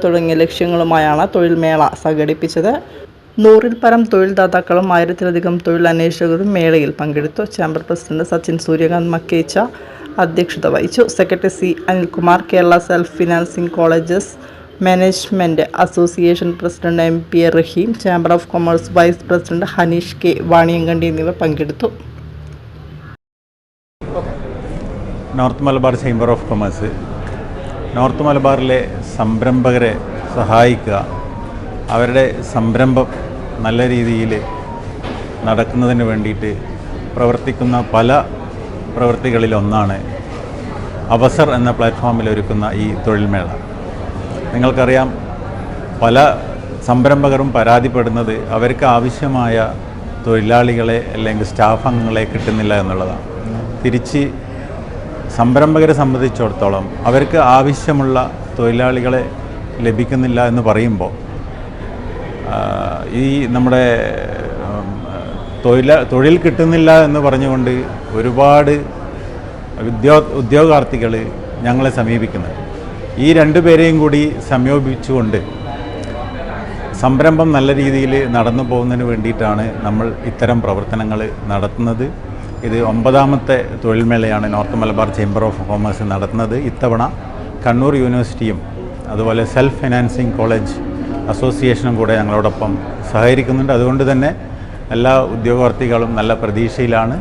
തുടങ്ങിയ ലക്ഷ്യങ്ങളുമായാണ് തൊഴിൽമേള സംഘടിപ്പിച്ചത്. 100-ൽ പരം തൊഴിൽദാതാക്കളും 1000-ലധികം തൊഴിൽ അന്വേഷകരും മേളയിൽ പങ്കെടുത്തു. ചേംബർ പ്രസിഡന്റ് സച്ചിൻ സൂര്യകാന്ത് മക്കേച്ച അധ്യക്ഷത വഹിച്ചു. Secretary C Anilkumar, Kerala self financing colleges management association president MP Rahim, chamber of commerce vice president Hanish K Vaniyankandi എന്നിവർ പങ്കെടുത്തു. North Malabar chamber of commerce north മലബാറിലെ സംരംഭകരെ സഹായിക്കുക, അവരുടെ സംരംഭം നല്ല രീതിയിൽ നടക്കുന്നതിന് വേണ്ടിയിട്ട് പ്രവർത്തിക്കുന്ന പല പ്രവൃത്തികളിലൊന്നാണ് അവസർ എന്ന പ്ലാറ്റ്ഫോമിൽ ഒരുക്കുന്ന ഈ തൊഴിൽമേള. നിങ്ങൾക്കറിയാം, പല സംരംഭകരും പരാതിപ്പെടുന്നത് അവർക്ക് ആവശ്യമായ തൊഴിലാളികളെ അല്ലെങ്കിൽ സ്റ്റാഫ് അംഗങ്ങളെ കിട്ടുന്നില്ല എന്നുള്ളതാണ്. തിരിച്ച് സംരംഭകരെ സംബന്ധിച്ചിടത്തോളം അവർക്ക് ആവശ്യമുള്ള തൊഴിലാളികളെ ലഭിക്കുന്നില്ല എന്ന് പറയുമ്പോൾ ഈ നമ്മുടെ തൊഴിൽ കിട്ടുന്നില്ല എന്ന് പറഞ്ഞുകൊണ്ട് ഒരുപാട് ഉദ്യോഗാർത്ഥികൾ ഞങ്ങളെ സമീപിക്കുന്നത്. ഈ രണ്ടുപേരെയും കൂടി സംയോജിപ്പിച്ചുകൊണ്ട് സംരംഭം നല്ല രീതിയിൽ നടന്നു പോകുന്നതിന് വേണ്ടിയിട്ടാണ് നമ്മൾ ഇത്തരം പ്രവർത്തനങ്ങൾ നടത്തുന്നത്. ഇത് 9ാമത്തെ തൊഴിൽമേളയാണ് North Malabar chamber of Commerce നടത്തുന്നത്. ഇത്തവണ കണ്ണൂർ യൂണിവേഴ്സിറ്റിയും അതുപോലെ സെൽഫ് ഫിനാൻസിംഗ് കോളേജ് അസോസിയേഷനും കൂടെ ഞങ്ങളോടൊപ്പം സഹകരിക്കുന്നുണ്ട്. അതുകൊണ്ട് തന്നെ എല്ലാ ഉദ്യോഗാർത്ഥികളും നല്ല പ്രതീക്ഷയിലാണ്.